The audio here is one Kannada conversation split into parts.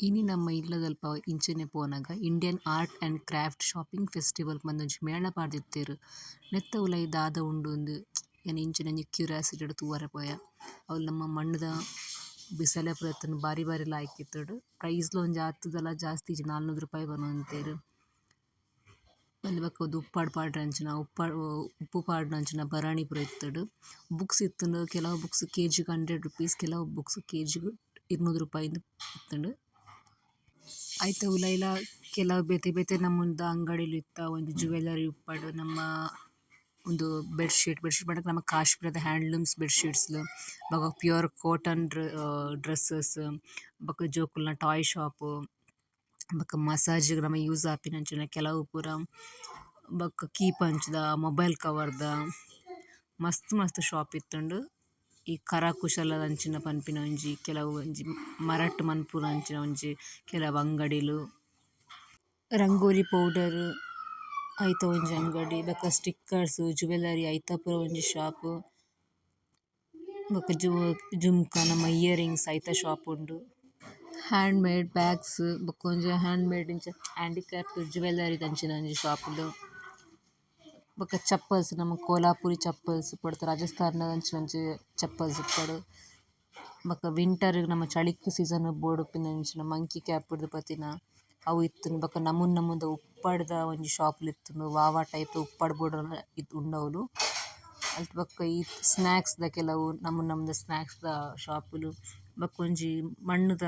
ಇನಿ ನಮ್ಮ ಇಲ್ಲದಲ್ಪ ಇಂಚೆನೆ ಪೋನಾಗ Indian art and craft shopping festival ಪಂದೊಂಜಿ ಮೇಳ ಪಾಡ್ದಿತ್ತೆರ್. ನೆತ್ತ ಉಲಾಯಿ ದಾದ ಉಂಡು ಯಾನ್ ಇಂಚಿನ ಒಂಜಿ ಕ್ಯೂರಿಯಾಸಿಟಿಡ್ ತೂವರೆ ಪೋಯ. ಅವ್ಲು ನಮ್ಮ ಮಣ್ಣುದ ಬಿಸಲೆ ಪುರತ್ತುಂಡು ಬಾರಿ ಬಾರಿ ಲಾಯ್ಕ್ ಪ್ರೈಸ್ಲ ಒಂಜಿ ಆತುದಲ ಜಾಸ್ತಿ ಇಜ್ಜಿ ₹400 ಬರೋಂತೆರ್. ಅಲ್ಲಿ ಬೊಕ ಉಪ್ಪಾಡು ಪಾಡ್ರಂಚಿನ ಉಪ್ಪು ಪಾಡ್ನಂಚಿನ ಬರಾಣಿ ಪೂರ ಇತ್ತೆಡ್. ಬುಕ್ಸ್ ಇತ್ತುಂಡು, ಕೆಲವು ಬುಕ್ಸ್ ಕೆಜಿಗ್ ₹100, ಕೆಲವು ಬುಕ್ಸ್ ಕೆಜಿಗ್ ₹200 ಇತ್ತುಂಡು. ಐತ ಉಲಾಯಿಲ ಕೆಲವು ಬೇತೆ ಬೇತೆ ನಮೂನಿದ ಅಂಗಡಿಲು ಇತ್ತ. ಒಂಜಿ ಜುವೆಲರಿ ಉಪ್ಪಡ್ ನಮ್ಮ ಒಂದು ಬೆಡ್ಶೀಟ್ ಪಂಡಗ ನಮ್ಮ ಕಾಶ್ಮೀರದ ಹ್ಯಾಂಡ್ಲೂಮ್ಸ್ ಬೆಡ್ಶೀಟ್ಸ್ಲು ಬೊಕ ಪ್ಯೂರ್ ಕಾಟನ್ ಡ್ರೆಸ್ಸಸ್ ಬೊಕ ಜೋಕುಲ್ನ ಟಾಯ್ ಶಾಪ್ ಬೊಕ ಮಸಾಜ್ಗ್ ನಮ ಯೂಸ್ ಆಪಿನಂಚಿನ ಕೆಲವು ಪೂರ ಬೊಕ ಕೀ ಪಂಚ್ದ ಮೊಬೈಲ್ ಕವರ್ದ ಮಸ್ತ್ ಮಸ್ತ್ ಶಾಪ್ ಇತ್ತುಂಡು. ಈ ಕರಕುಶಲದಂಚಿನ ಪನ್ಪಿನ ಒಂಜಿ ಕೆಲವು ಒಂಜಿ ಮರಟ್ ಮನ್ಪುನಂಚಿನ ಒಂಜಿ ಕೆಲವು ಅಂಗಡಿಲು. ರಂಗೋಲಿ ಪೌಡರ್ ಐತ ಒಂಜಿ ಅಂಗಡಿ ಬೊಕ ಸ್ಟಿಕ್ಕರ್ಸ್ ಜುವೆಲರಿ ಐತ ಪೂರ ಒಂಜಿ ಶಾಪ್. ಬೊಕ ಜುಮ್ಕ ನಮ್ಮ ಇಯರಿಂಗ್ಸ್ ಐತ ಶಾಪ್ ಉಂಡು. ಹ್ಯಾಂಡ್ ಮೇಡ್ ಬ್ಯಾಗ್ಸ್ ಬೊಕ ಒಂಜಿ ಹ್ಯಾಂಡ್ ಮೇಡ್ ಇಂಚ ಹ್ಯಾಂಡಿಕ್ರಾಫ್ಟ್ ಜುವೆಲರಿ ದಂಚಿನ ಒಂಜಿ ಶಾಪ್ಲು. ಬೊಕ ಚಪ್ಪಲ್ಸ್ ನಮ್ಮ ಕೋಲಾಪುರಿ ಚಪ್ಪಲ್ಸ್ ಪೊಡ್ತ ರಾಜಸ್ಥಾನದ ಅಂಚಿನ ಒಂಜಿ ಚಪ್ಪಲ್ಸ್ ಇಪ್ಪಡ್. ಬೊಕ ವಿಂಟರ್ ನಮ್ಮ ಚಳಿಕ್ ಸೀಸನ್ ಬೋಡುಪಿನಂಚಿನ ಮಂಕಿ ಕ್ಯಾಪ್ಡ್ ಪತ್ತಿನ ಅವು ಇತ್ತುಂಡು. ಬೊಕ ನಮೂನೆ ನಮೂನೆದ ಉಪ್ಪಡ್ದ ಒಂಜಿ ಶಾಪ್ಲ್ ಇತ್ತುಂಡು. ವಾವ ಟೈಪ್ ಉಪ್ಪಡ್ ಬೋರ್ಡರ್ ಉಂಡವುಲು. ಐತ ಬೊಕ ಈ ಸ್ನಾಕ್ಸ್ದ ಕೆಲವು ನಮೂನೆ ನಮೂನೆದ ಸ್ನಾಕ್ಸ್ದ ಶಾಪುಲು. ಬೊಕ ಒಂಜಿ ಮಣ್ಣುದ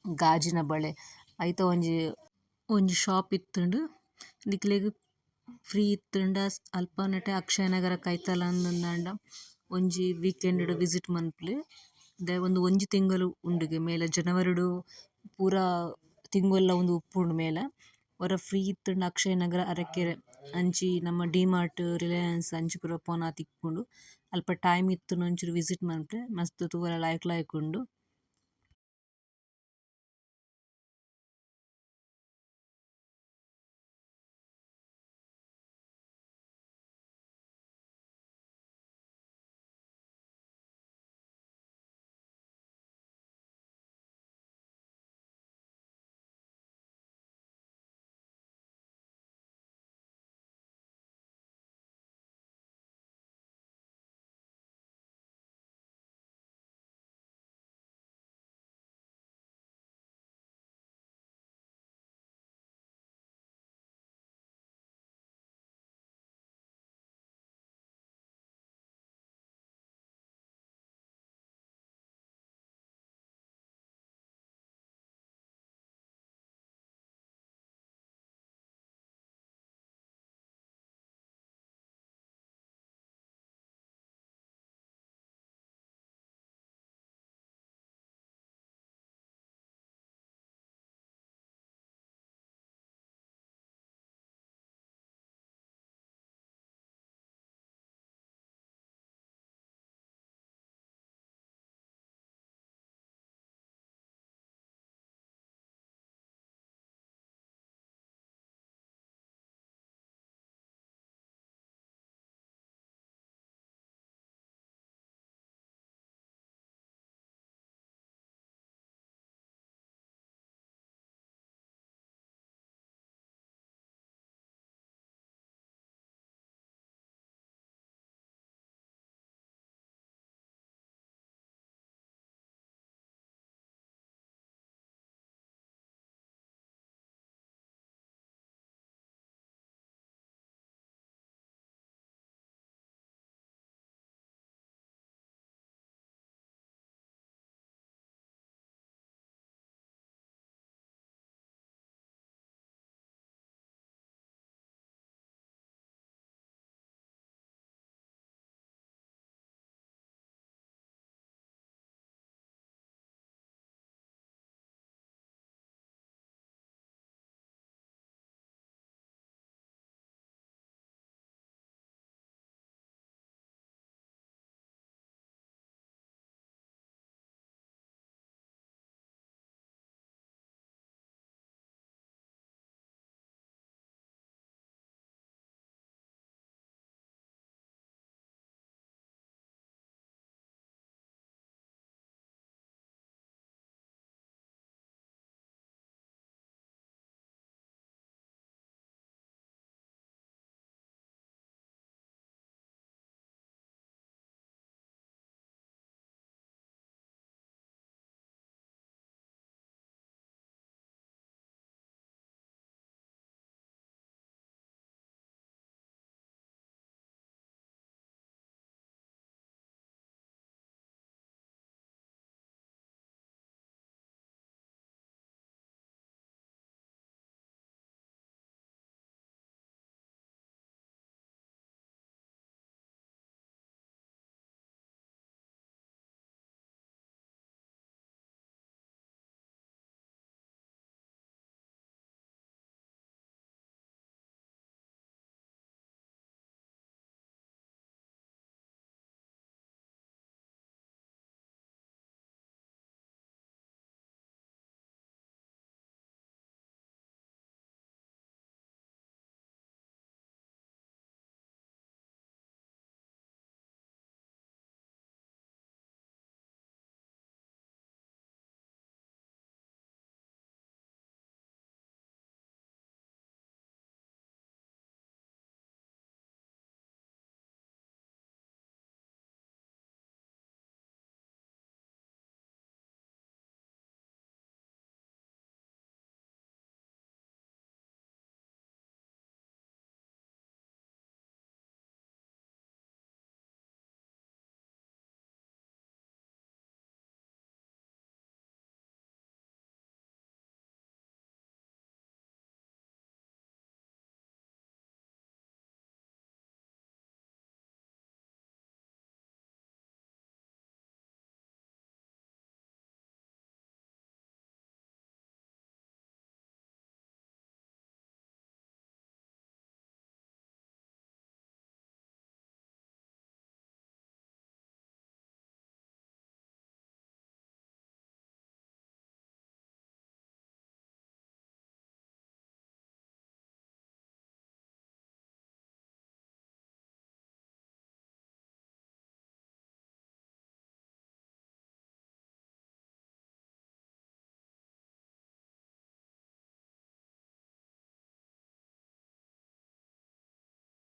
ಗಾಜಿನ ಬಳೆ ಐತ ಒಂಜಿ ಶಾಪ್ ಇತ್ತುಂಡು. ನಿಕ್ಲೆಗ್ ಫ್ರೀ ಇತ್ತುಂಡ ಅಲ್ಪ ನೆಟೆ ಅಕ್ಷಯ ನಗರಕ್ ಐತಲ ಅಂದಂದಾಂಡ ಒಂಜಿ ವೀಕೆಂಡ್ ವಿಸಿಟ್ ಮನ್ಪುಲೆ. ಒಂಜಿ ತಿಂಗಳು ಉಂಡುಗೆ ಮೇಲ ಜನವರಿಡು ಪೂರ ತಿಂಗೊಲ್ಲ ಉಂದು ಉಪ್ಪುಂಡು ಮೇಲ. ಒರ ಫ್ರೀ ಇತ್ತುಂಡ ಅಕ್ಷಯ ನಗರ ಅರಕೆರೆ ಅಂಚಿ ನಮ್ಮ ಡಿಮಾರ್ಟ್ ರಿಲಯನ್ಸ್ ಅಂಚಿ ಪೂರ ಪೋನ ತಿಕ್ಕುಂಡು. ಅಲ್ಪ ಟೈಮ್ ಇತ್ತುಂಡ ಒಂಚೂರು ವಿಸಿಟ್ ಮನ್ಪುಲೆ ಮಸ್ತ್ ತೂವರೆ ಲಾಯ್ಕ್ ಉಂಡು.